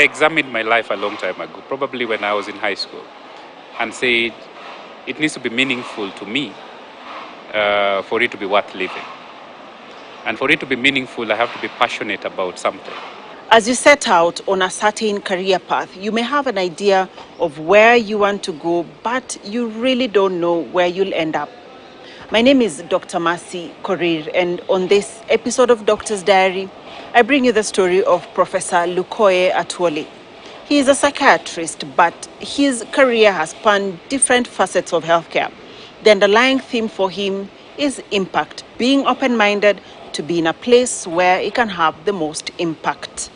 examined my life a long time ago, probably when I was in high school, and said it needs to be meaningful to me for it to be worth living. And for it to be meaningful, I have to be passionate about something. As you set out on a certain career path, you may have an idea of where you want to go, but you really don't know where you'll end up. My name is Dr. Mercy Korir, and on this episode of Doctor's Diary, I bring you the story of Professor Lukoye Atwoli. He is a psychiatrist, but his career has spanned different facets of healthcare. The underlying theme for him is impact, being open-minded to be in a place where it can have the most impact.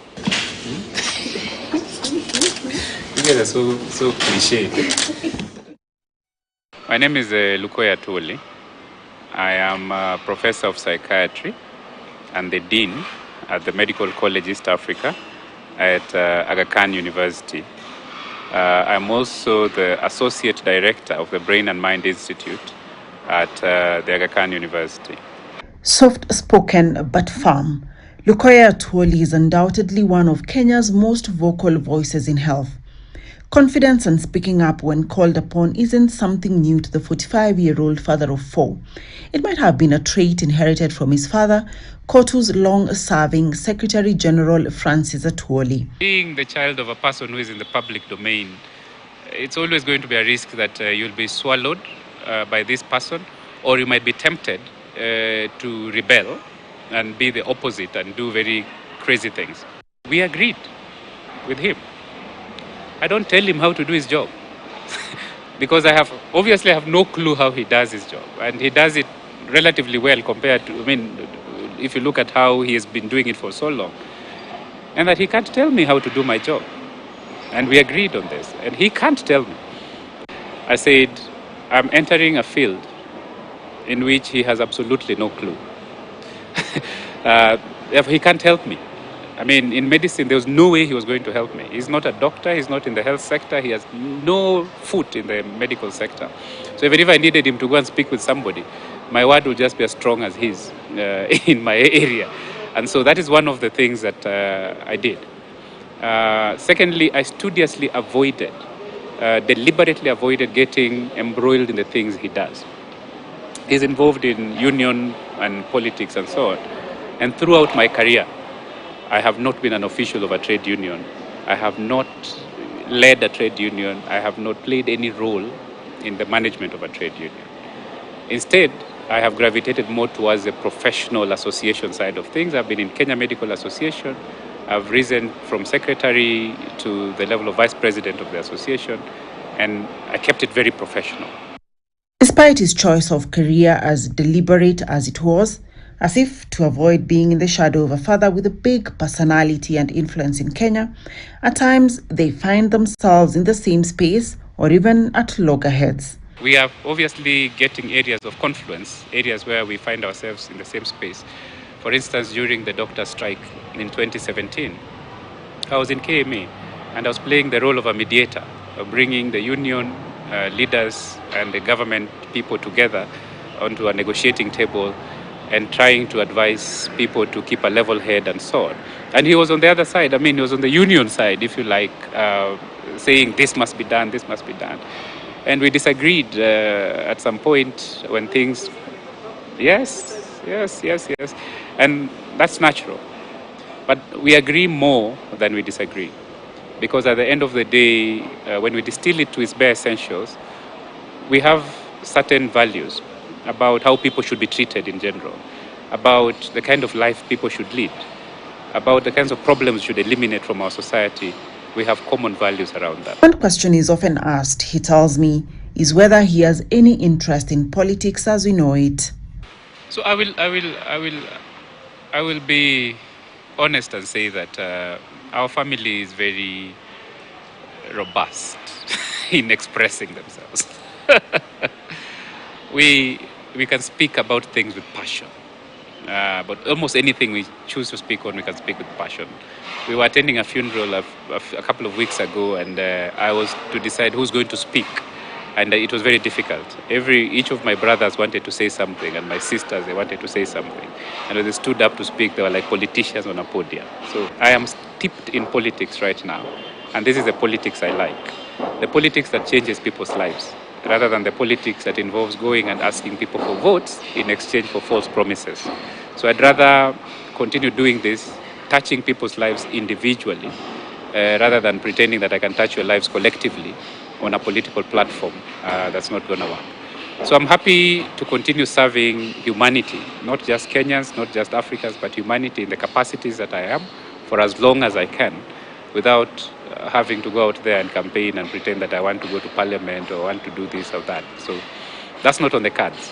You guys are so cliche. My name is Lukoye Atwoli. I am a professor of psychiatry and the dean at the Medical College East Africa at Aga Khan University. I'm also the associate director of the Brain and Mind Institute at the Aga Khan University. Soft-spoken but firm, Lukoye Atwoli is undoubtedly one of Kenya's most vocal voices in health. Confidence and speaking up when called upon isn't something new to the 45-year-old father of four. It might have been a trait inherited from his father, KOTU's long-serving Secretary General Francis Atwoli. Being the child of a person who is in the public domain, it's always going to be a risk that you'll be swallowed by this person, or you might be tempted to rebel and be the opposite and do very crazy things. We agreed with him. I don't tell him how to do his job because I obviously have no clue how he does his job, and he does it relatively well compared to, if you look at how he has been doing it for so long, and that he can't tell me how to do my job. And we agreed on this, and he can't tell me. I said, I'm entering a field in which he has absolutely no clue. He can't help me. In medicine, there was no way he was going to help me. He's not a doctor, he's not in the health sector, he has no foot in the medical sector. So even if I needed him to go and speak with somebody, my word would just be as strong as his in my area. And so that is one of the things that I did. Secondly, I studiously deliberately avoided getting embroiled in the things he does. He's involved in union and politics and so on. And throughout my career, I have not been an official of a trade union. I have not led a trade union. I have not played any role in the management of a trade union. Instead, I have gravitated more towards the professional association side of things. I've been in Kenya Medical Association. I've risen from secretary to the level of vice president of the association, and I kept it very professional. Despite his choice of career as deliberate as it was, as if to avoid being in the shadow of a father with a big personality and influence in Kenya, at times they find themselves in the same space or even at loggerheads. We are obviously getting areas of confluence, areas where we find ourselves in the same space. For instance, during the doctor strike in 2017, I was in KMA and I was playing the role of a mediator, of bringing the union leaders and the government people together onto a negotiating table and trying to advise people to keep a level head and so on. And he was on the other side. He was on the union side, if you like, saying this must be done, this must be done. And we disagreed at some point when things, yes. And that's natural. But we agree more than we disagree. Because at the end of the day, when we distill it to its bare essentials, we have certain values about how people should be treated in general, about the kind of life people should lead, about the kinds of problems we should eliminate from our society. We have common values around that. One question is often asked, he tells me, is whether he has any interest in politics as we know it. So I will be honest and say that our family is very robust in expressing themselves. We can speak about things with passion. But almost anything we choose to speak on, we can speak with passion. We were attending a funeral a couple of weeks ago, and I was to decide who's going to speak And it was very difficult. Each of my brothers wanted to say something, and my sisters, they wanted to say something. And when they stood up to speak, they were like politicians on a podium. So I am steeped in politics right now, and this is the politics I like. The politics that changes people's lives, rather than the politics that involves going and asking people for votes in exchange for false promises. So I'd rather continue doing this, touching people's lives individually, rather than pretending that I can touch your lives collectively on a political platform. That's not going to work. So I'm happy to continue serving humanity, not just Kenyans, not just Africans, but humanity in the capacities that I am for as long as I can, without having to go out there and campaign and pretend that I want to go to parliament or want to do this or that. So that's not on the cards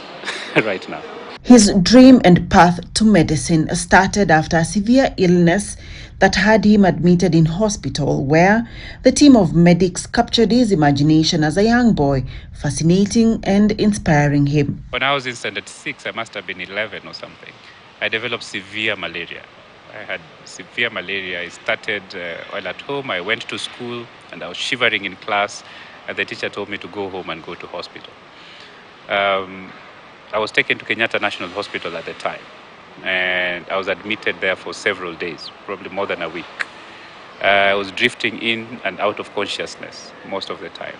right now. His dream and path to medicine started after a severe illness that had him admitted in hospital, where the team of medics captured his imagination as a young boy, fascinating and inspiring him. When I was in standard 6, I must have been 11 or something, I developed severe malaria. I had severe malaria. It started while at home. I went to school and I was shivering in class, and the teacher told me to go home and go to hospital. I was taken to Kenyatta National Hospital at the time, and I was admitted there for several days, probably more than a week. I was drifting in and out of consciousness most of the time.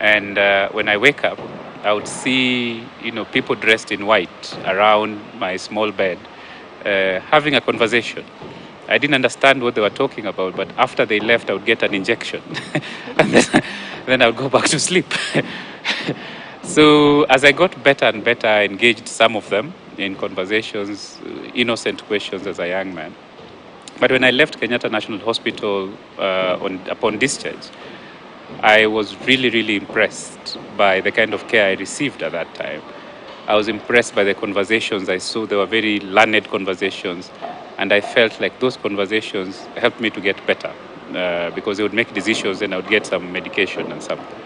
And when I wake up, I would see, people dressed in white around my small bed, having a conversation. I didn't understand what they were talking about, but after they left, I would get an injection, and then I would go back to sleep. So as I got better and better, I engaged some of them in conversations, innocent questions as a young man. But when I left Kenyatta National Hospital upon discharge, I was really, really impressed by the kind of care I received at that time. I was impressed by the conversations I saw. They were very learned conversations, and I felt like those conversations helped me to get better because they would make decisions and I would get some medication and something.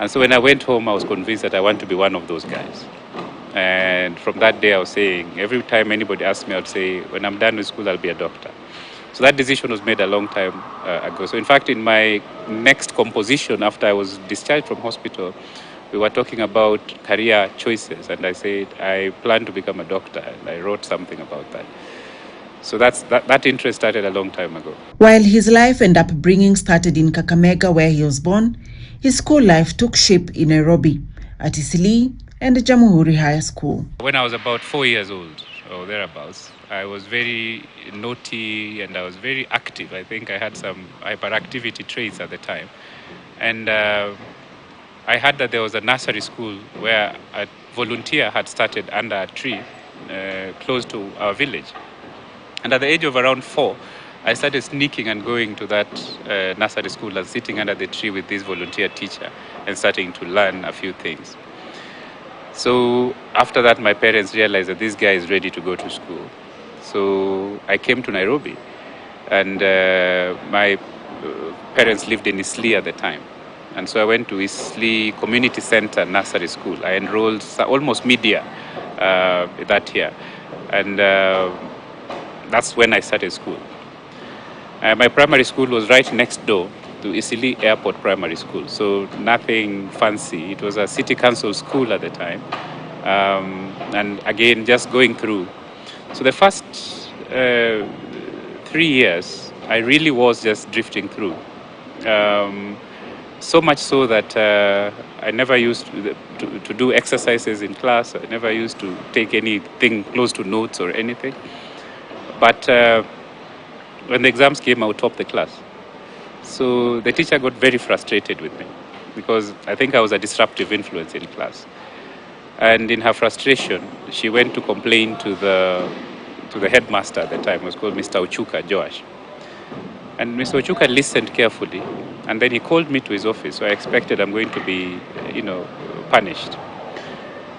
And so when I went home, I was convinced that I want to be one of those guys. And from that day, I was saying, every time anybody asked me, I would say, when I'm done with school, I'll be a doctor. So that decision was made a long time ago. So in fact, in my next composition, after I was discharged from hospital, we were talking about career choices. And I said, I plan to become a doctor. And I wrote something about that. So that interest started a long time ago. While his life and upbringing started in Kakamega, where he was born, his school life took shape in Nairobi, at Isili and Jamhuri High School. When I was about 4 years old, or thereabouts, I was very naughty and I was very active. I think I had some hyperactivity traits at the time. And I heard that there was a nursery school where a volunteer had started under a tree close to our village. And at the age of around 4, I started sneaking and going to that nursery school and sitting under the tree with this volunteer teacher and starting to learn a few things. So after that, my parents realized that this guy is ready to go to school. So I came to Nairobi, and my parents lived in Isli at the time. And so I went to Isli Community Center Nursery School. I enrolled almost mid-year that year. And that's when I started school. My primary school was right next door to Isili Airport Primary School, so nothing fancy. It was a city council school at the time. And again, just going through. So the first 3 years, I really was just drifting through. So much so that I never used to do exercises in class. I never used to take anything close to notes or anything. But when the exams came, I would top the class. So the teacher got very frustrated with me because I think I was a disruptive influence in class. And in her frustration, she went to complain to the headmaster at the time. It was called Mr. Ochuka, Joash. And Mr. Ochuka listened carefully, and then he called me to his office. So I expected I'm going to be, punished.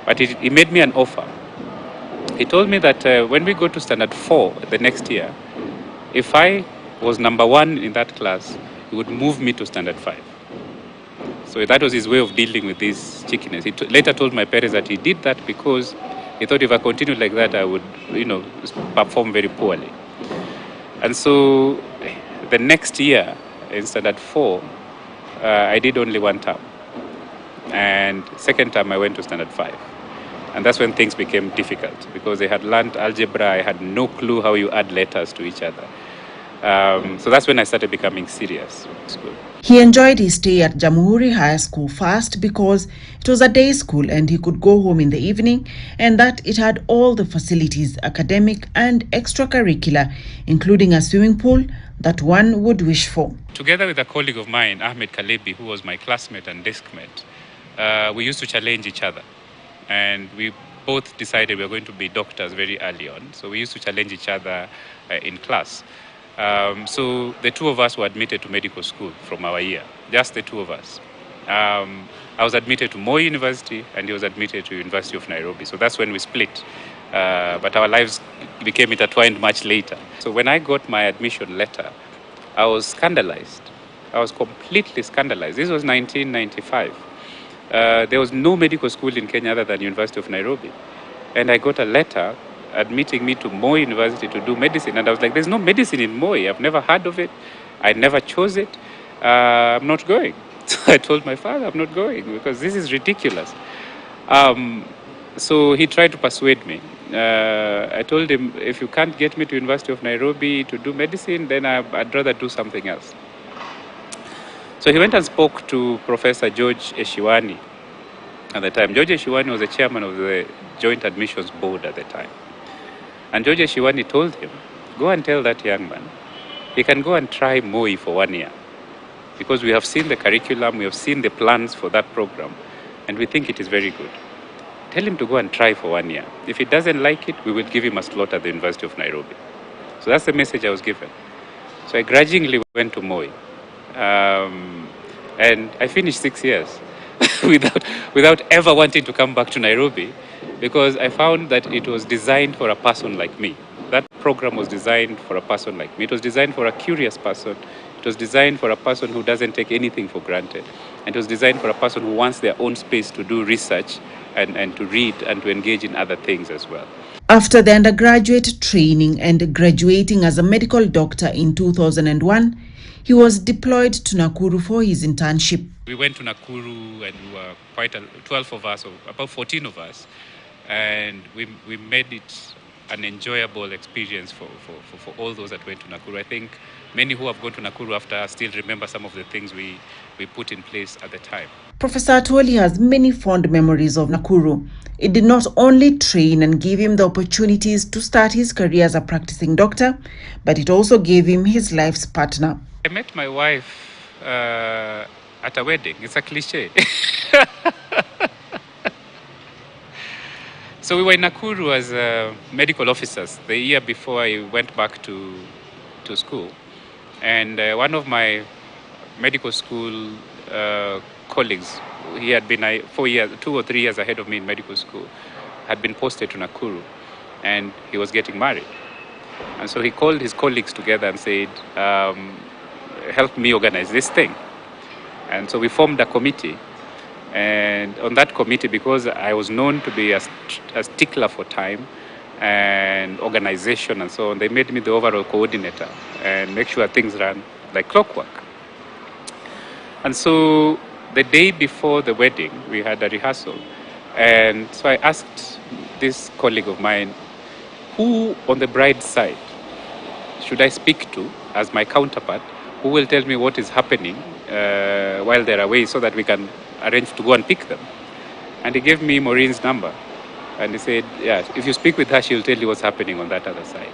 But he made me an offer. He told me that when we go to standard 4 the next year, if I was number 1 in that class, he would move me to standard 5. So that was his way of dealing with this cheekiness. He later told my parents that he did that because he thought if I continued like that, I would, perform very poorly. And so the next year in standard 4, I did only 1 term. And second term, I went to standard 5. And that's when things became difficult because they had learned algebra. I had no clue how you add letters to each other. So that's when I started becoming serious with school. He enjoyed his stay at Jamhuri High School first because it was a day school and he could go home in the evening, and that it had all the facilities, academic and extracurricular, including a swimming pool that one would wish for. Together with a colleague of mine, Ahmed Kalebi, who was my classmate and deskmate, we used to challenge each other. And we both decided we were going to be doctors very early on. So we used to challenge each other in class. So the two of us were admitted to medical school from our year, just the two of us. I was admitted to Moi University and he was admitted to University of Nairobi. So that's when we split. But our lives became intertwined much later. So when I got my admission letter, I was scandalized. I was completely scandalized. This was 1995. There was no medical school in Kenya other than University of Nairobi. And I got a letter admitting me to Moi University to do medicine. And I was like, there's no medicine in Moi. I've never heard of it. I never chose it. I'm not going. So I told my father, I'm not going because this is ridiculous. So he tried to persuade me. I told him, if you can't get me to University of Nairobi to do medicine, then I'd rather do something else. So he went and spoke to Professor George Eshiwani at the time. George Eshiwani was the chairman of the Joint Admissions Board at the time. And George Eshiwani told him, go and tell that young man, he can go and try Moi for 1 year. Because we have seen the curriculum, we have seen the plans for that program, and we think it is very good. Tell him to go and try for 1 year. If he doesn't like it, we will give him a slot at the University of Nairobi. So that's the message I was given. So I grudgingly went to Moi. And I finished 6 years without ever wanting to come back to Nairobi because I found that it was designed for a person like me. That program was designed for a person like me. It was designed for a curious person. It was designed for a person who doesn't take anything for granted. And it was designed for a person who wants their own space to do research and to read and to engage in other things as well. After the undergraduate training and graduating as a medical doctor in 2001, he was deployed to Nakuru for his internship. We went to Nakuru and we were 12 of us, or about 14 of us, and we made it an enjoyable experience for all those that went to Nakuru. I think many who have gone to Nakuru after still remember some of the things we put in place at the time. Professor Atwoli has many fond memories of Nakuru. It did not only train and give him the opportunities to start his career as a practicing doctor, but it also gave him his life's partner. I met my wife at a wedding. It's a cliche. So we were in Nakuru as medical officers the year before I went back to school. And one of my medical school colleagues, he had been 2 or 3 years ahead of me in medical school, had been posted to Nakuru, and he was getting married. And so he called his colleagues together and said, help me organize this thing. And so we formed a committee. And on that committee, because I was known to be a stickler for time and organization and so on, they made me the overall coordinator and make sure things ran like clockwork. And so the day before the wedding, we had a rehearsal. And so I asked this colleague of mine, who on the bride's side should I speak to as my counterpart, who will tell me what is happening while they're away so that we can arrange to go and pick them. And he gave me Maureen's number. And he said, yeah, if you speak with her, she'll tell you what's happening on that other side.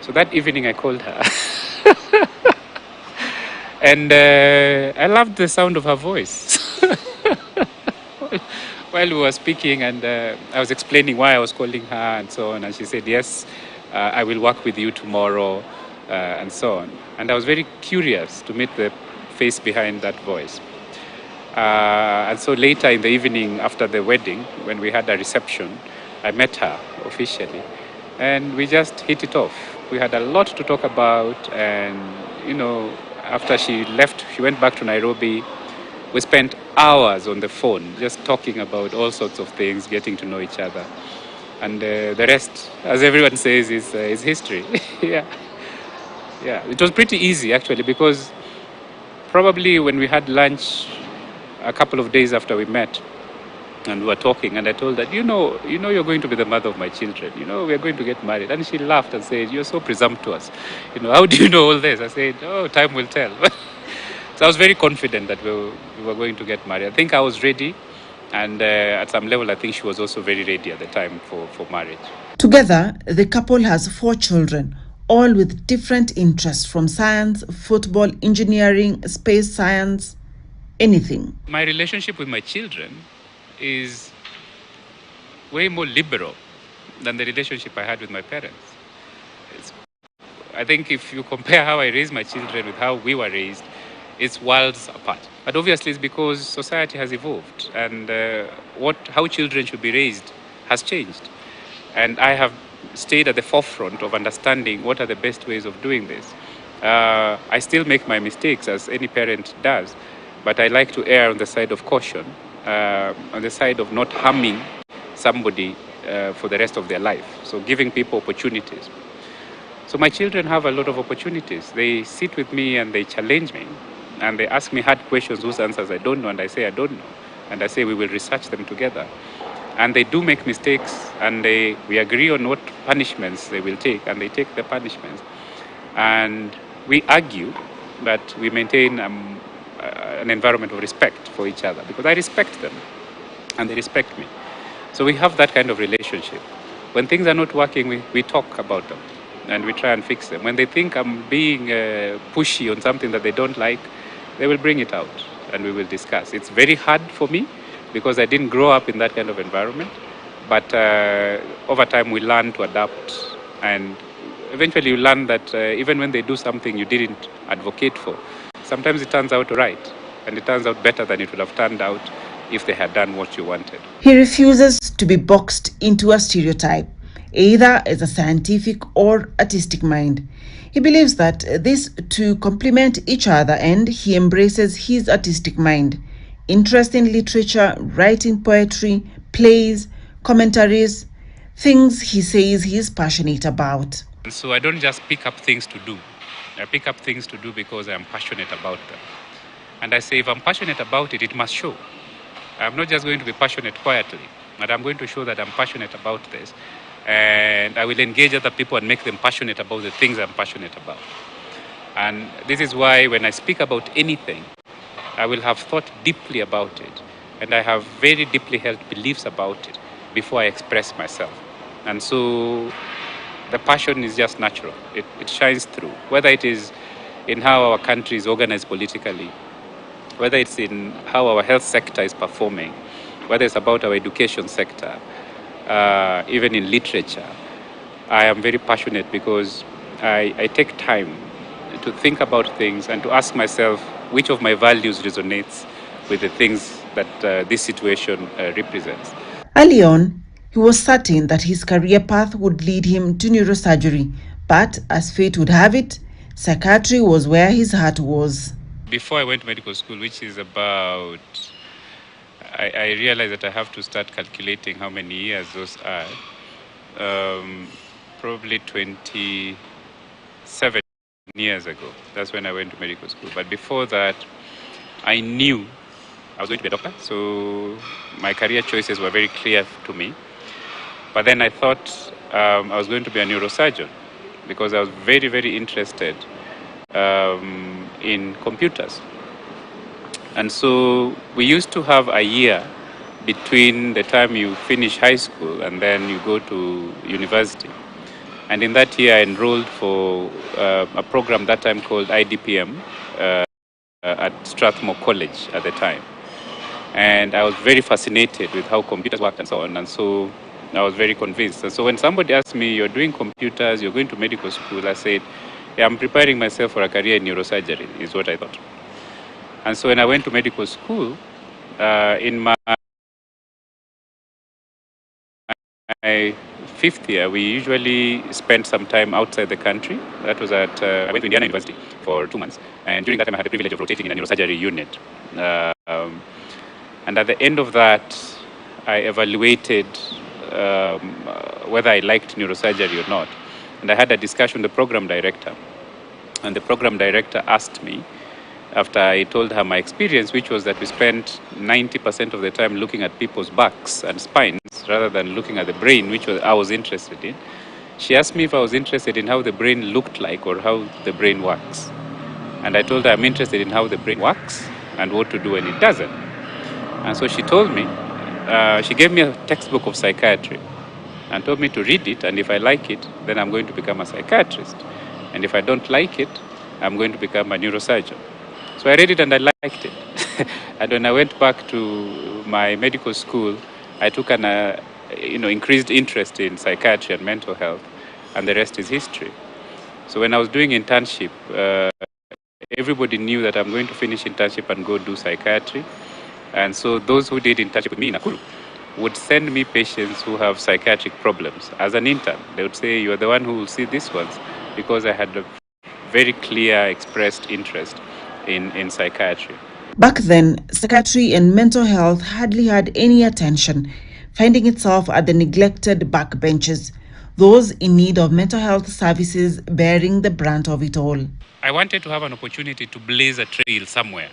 So that evening I called her. And I loved the sound of her voice. While we were speaking, and I was explaining why I was calling her and so on. And she said, yes, I will work with you tomorrow and so on. And I was very curious to meet the face behind that voice. And so later in the evening after the wedding, when we had a reception, I met her officially. And we just hit it off. We had a lot to talk about. And, you know, after she left, she went back to Nairobi. We spent hours on the phone just talking about all sorts of things, getting to know each other. And the rest, as everyone says, is history. Yeah. It was pretty easy, actually, because probably when we had lunch a couple of days after we met, and we were talking, and I told her, you know, you're going to be the mother of my children. You know, we're going to get married. And she laughed and said, you're so presumptuous. You know, how do you know all this? I said, oh, time will tell. So I was very confident that we were going to get married. I think I was ready. And at some level, I think she was also very ready at the time for marriage. Together, the couple has 4 children, all with different interests from science, football, engineering, space science, anything. My relationship with my children is way more liberal than the relationship I had with my parents. I think if you compare how I raised my children with how we were raised, it's worlds apart. But obviously it's because society has evolved, and how children should be raised has changed. And I have stayed at the forefront of understanding what are the best ways of doing this. I still make my mistakes, as any parent does, but I like to err on the side of caution, on the side of not harming somebody for the rest of their life. So giving people opportunities. So my children have a lot of opportunities. They sit with me and they challenge me, and they ask me hard questions whose answers I don't know, and I say I don't know. And I say we will research them together. And they do make mistakes, and we agree on what punishments they will take, and they take the punishments. And we argue that we maintain an environment of respect for each other, because I respect them and they respect me. So we have that kind of relationship. When things are not working, we talk about them and we try and fix them. When they think I'm being pushy on something that they don't like, they will bring it out and we will discuss. It's very hard for me because I didn't grow up in that kind of environment. But over time, we learn to adapt, and eventually you learn that even when they do something you didn't advocate for, sometimes it turns out right, and it turns out better than it would have turned out if they had done what you wanted. He refuses to be boxed into a stereotype, either as a scientific or artistic mind. He believes that these two complement each other, and he embraces his artistic mind. Interest in literature, writing poetry, plays, commentaries, things he says he is passionate about. And so I don't just pick up things to do. I pick up things to do because I'm passionate about them. And I say if I'm passionate about it, it must show. I'm not just going to be passionate quietly, but I'm going to show that I'm passionate about this. And I will engage other people and make them passionate about the things I'm passionate about. And this is why when I speak about anything, I will have thought deeply about it. And I have very deeply held beliefs about it before I express myself. And so the passion is just natural. It shines through, whether it is in how our country is organized politically, whether it's in how our health sector is performing, whether it's about our education sector, even in literature. I am very passionate because I take time to think about things and to ask myself which of my values resonates with the things that this situation represents. Early on, he was certain that his career path would lead him to neurosurgery, but as fate would have it, psychiatry was where his heart was. Before I went to medical school, which is about, I realized that I have to start calculating how many years those are. Probably 27 years ago. That's when I went to medical school. But before that, I knew I was going to be a doctor, so my career choices were very clear to me. But then I thought I was going to be a neurosurgeon because I was very, very interested in computers. And so we used to have a year between the time you finish high school and then you go to university. And in that year, I enrolled for a program that time called IDPM at Strathmore College at the time. And I was very fascinated with how computers worked and so on. And so I was very convinced. And so when somebody asked me, you're doing computers, you're going to medical school, I said, yeah, I'm preparing myself for a career in neurosurgery, is what I thought. And so when I went to medical school, in my fifth year, we usually spent some time outside the country. That was at, I went to Indiana University for 2 months. And during that time, I had the privilege of rotating in a neurosurgery unit. And at the end of that, I evaluated whether I liked neurosurgery or not. And I had a discussion with the program director. And the program director asked me, after I told her my experience, which was that we spent 90% of the time looking at people's backs and spines rather than looking at the brain, which I was interested in. She asked me if I was interested in how the brain looked like or how the brain works. And I told her I'm interested in how the brain works and what to do when it doesn't. And so she told me, she gave me a textbook of psychiatry and told me to read it, and if I like it, then I'm going to become a psychiatrist. And if I don't like it, I'm going to become a neurosurgeon. So I read it and I liked it. And when I went back to my medical school, I took an increased interest in psychiatry and mental health, and the rest is history. So when I was doing internship, everybody knew that I'm going to finish internship and go do psychiatry. And so those who did internship with me in Nakuru would send me patients who have psychiatric problems as an intern. They would say, you're the one who will see these ones, because I had a very clear expressed interest in psychiatry. Back then, psychiatry and mental health hardly had any attention, finding itself at the neglected backbenches, those in need of mental health services bearing the brunt of it all. I wanted to have an opportunity to blaze a trail somewhere.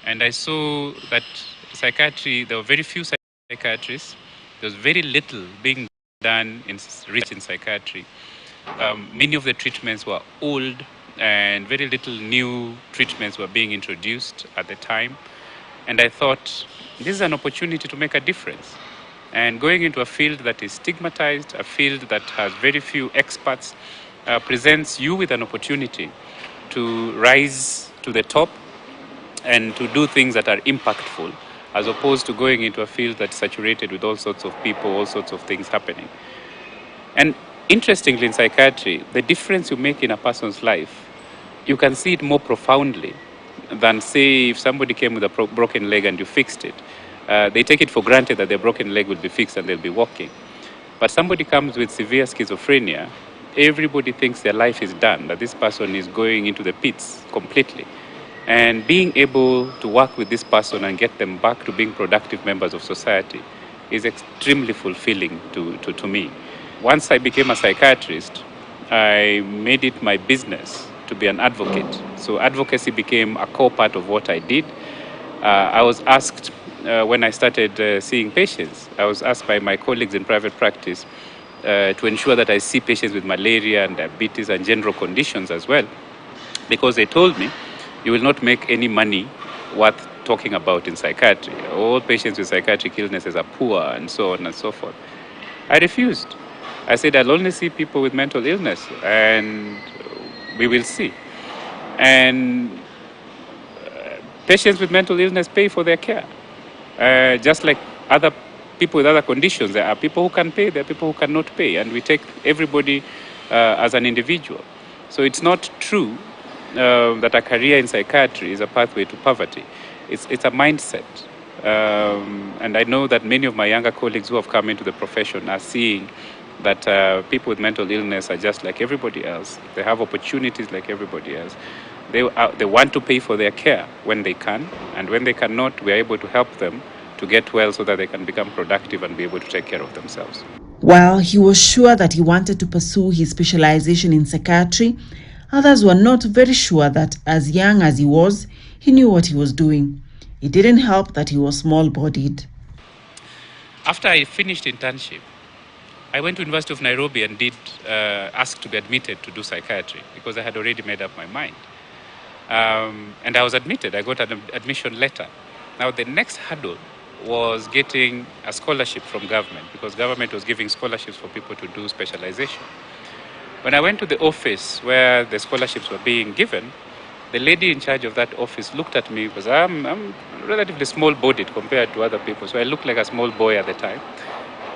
And I saw that psychiatry, there were very few psychiatrists. There was very little being done in psychiatry. Many of the treatments were old, and very little new treatments were being introduced at the time. And I thought, this is an opportunity to make a difference. And going into a field that is stigmatized, a field that has very few experts, presents you with an opportunity to rise to the top and to do things that are impactful, as opposed to going into a field that's saturated with all sorts of people, all sorts of things happening. And interestingly, in psychiatry, the difference you make in a person's life, you can see it more profoundly than, say, if somebody came with a broken leg and you fixed it. They take it for granted that their broken leg will be fixed and they'll be walking. But somebody comes with severe schizophrenia, everybody thinks their life is done, that this person is going into the pits completely. And being able to work with this person and get them back to being productive members of society is extremely fulfilling to me. Once I became a psychiatrist, I made it my business to be an advocate. So advocacy became a core part of what I did. I was asked, when I started seeing patients, I was asked by my colleagues in private practice to ensure that I see patients with malaria and diabetes and general conditions as well, because they told me, you will not make any money worth talking about in psychiatry. All patients with psychiatric illnesses are poor and so on and so forth. I refused. I said, I'll only see people with mental illness, and we will see. And patients with mental illness pay for their care. Just like other people with other conditions, there are people who can pay, there are people who cannot pay, and we take everybody as an individual. So it's not true that a career in psychiatry is a pathway to poverty. It's a mindset. And I know that many of my younger colleagues who have come into the profession are seeing that people with mental illness are just like everybody else. They have opportunities like everybody else. They want to pay for their care when they can, and when they cannot, we are able to help them to get well so that they can become productive and be able to take care of themselves. While he was sure that he wanted to pursue his specialization in psychiatry, others were not very sure that, as young as he was, he knew what he was doing. It didn't help that he was small-bodied. After I finished internship, I went to University of Nairobi and did ask to be admitted to do psychiatry, because I had already made up my mind. And I was admitted. I got an admission letter. Now, the next hurdle was getting a scholarship from government, because government was giving scholarships for people to do specialization. When I went to the office where the scholarships were being given, the lady in charge of that office looked at me, because I'm relatively small-bodied compared to other people, so I looked like a small boy at the time.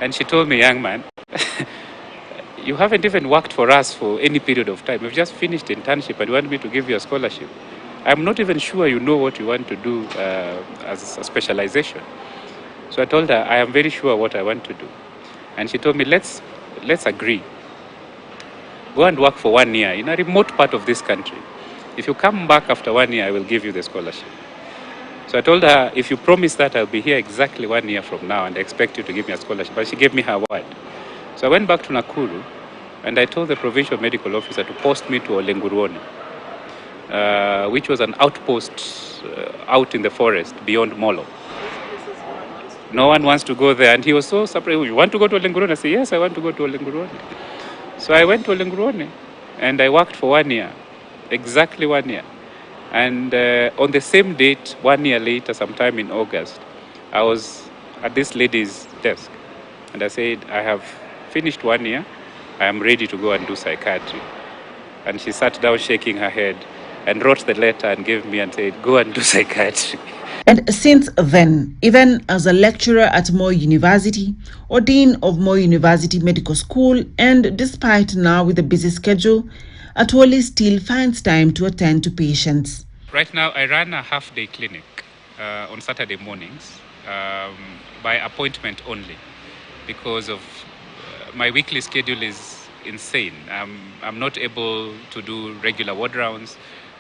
And she told me, young man, you haven't even worked for us for any period of time. You've just finished internship and you want me to give you a scholarship. I'm not even sure you know what you want to do as a specialization. So I told her, I am very sure what I want to do. And she told me, let's agree. Go and work for 1 year in a remote part of this country. If you come back after 1 year, I will give you the scholarship. So I told her, if you promise that, I'll be here exactly 1 year from now and I expect you to give me a scholarship. But she gave me her word. So I went back to Nakuru and I told the provincial medical officer to post me to Olenguruoni. which was an outpost out in the forest beyond Molo. No one wants to go there. And he was so surprised. You want to go to Olengurone? I said, yes, I want to go to Olengurone. So I went to Olengurone and I worked for 1 year, exactly 1 year. And on the same date, 1 year later, sometime in August, I was at this lady's desk. And I said, I have finished 1 year. I am ready to go and do psychiatry. And she sat down shaking her head and wrote the letter and gave me and said, go and do psychiatry. And since then, even as a lecturer at Moi University or Dean of Moi University Medical School, and despite now with a busy schedule, Atwoli still finds time to attend to patients. Right now, I run a half-day clinic on Saturday mornings by appointment only because of my weekly schedule is insane. I'm not able to do regular ward rounds.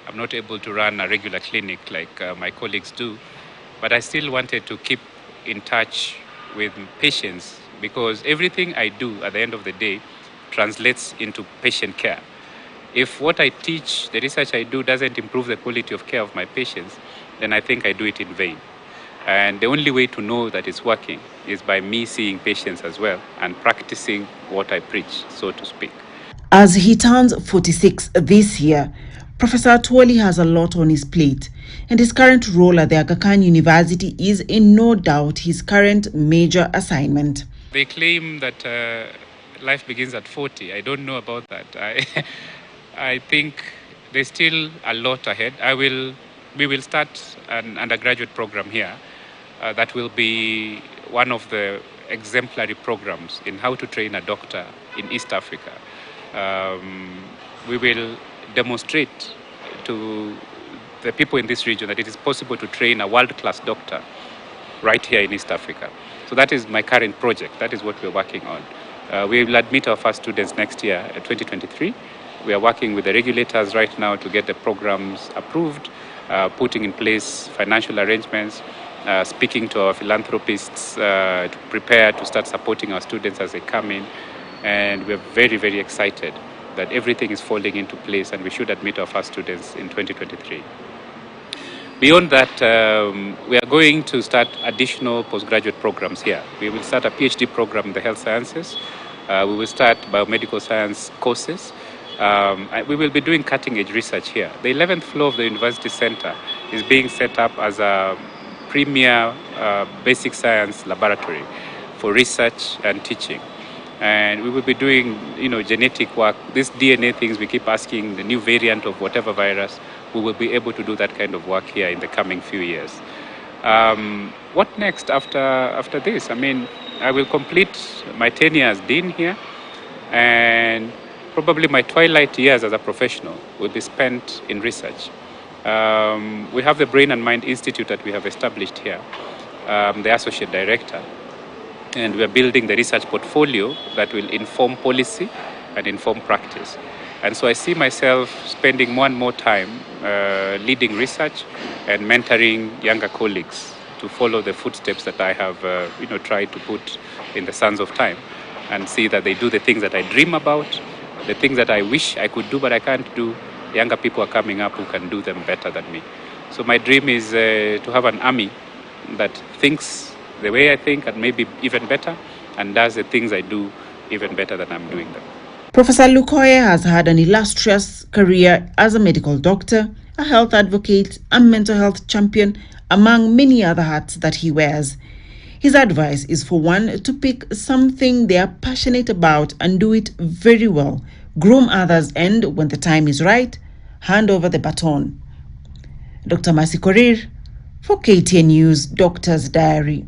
I'm not able to run a regular clinic like my colleagues do. But I still wanted to keep in touch with patients because everything I do at the end of the day translates into patient care. If what I teach, the research I do doesn't improve the quality of care of my patients, then I think I do it in vain. And the only way to know that it's working is by me seeing patients as well and practicing what I preach, so to speak. As he turns 46 this year, Professor Atwoli has a lot on his plate, and his current role at the Aga Khan University is in no doubt his current major assignment. They claim that life begins at 40. I don't know about that. I think there's still a lot ahead. We will start an undergraduate program here that will be one of the exemplary programs in how to train a doctor in East Africa. We will demonstrate to the people in this region that it is possible to train a world-class doctor right here in East Africa. So that is my current project. That is what we're working on. We will admit our first students next year, 2023. We are working with the regulators right now to get the programs approved, putting in place financial arrangements, speaking to our philanthropists to prepare to start supporting our students as they come in. And we're very, very excited that everything is falling into place and we should admit our first students in 2023. Beyond that, we are going to start additional postgraduate programs here. We will start a PhD program in the health sciences. We will start biomedical science courses. We will be doing cutting-edge research here. The 11th floor of the university center is being set up as a premier basic science laboratory for research and teaching. And we will be doing, genetic work. These DNA things we keep asking, the new variant of whatever virus, we will be able to do that kind of work here in the coming few years. What next after this? I mean, I will complete my 10 years dean here, and probably my twilight years as a professional will be spent in research. We have the Brain and Mind Institute that we have established here. The associate director. And we are building the research portfolio that will inform policy and inform practice. And so I see myself spending more and more time leading research and mentoring younger colleagues to follow the footsteps that I have tried to put in the sands of time and see that they do the things that I dream about, the things that I wish I could do but I can't do. Younger people are coming up who can do them better than me. So my dream is to have an army that thinks the way I think and maybe even better, and does the things I do even better than I'm doing them. Professor Lukoye has had an illustrious career as a medical doctor, a health advocate, a mental health champion, among many other hats that he wears. His advice is for one to pick something they are passionate about and do it very well, groom others, and when the time is right, hand over the baton. Dr. Masi Korir for KTN News Doctor's Diary.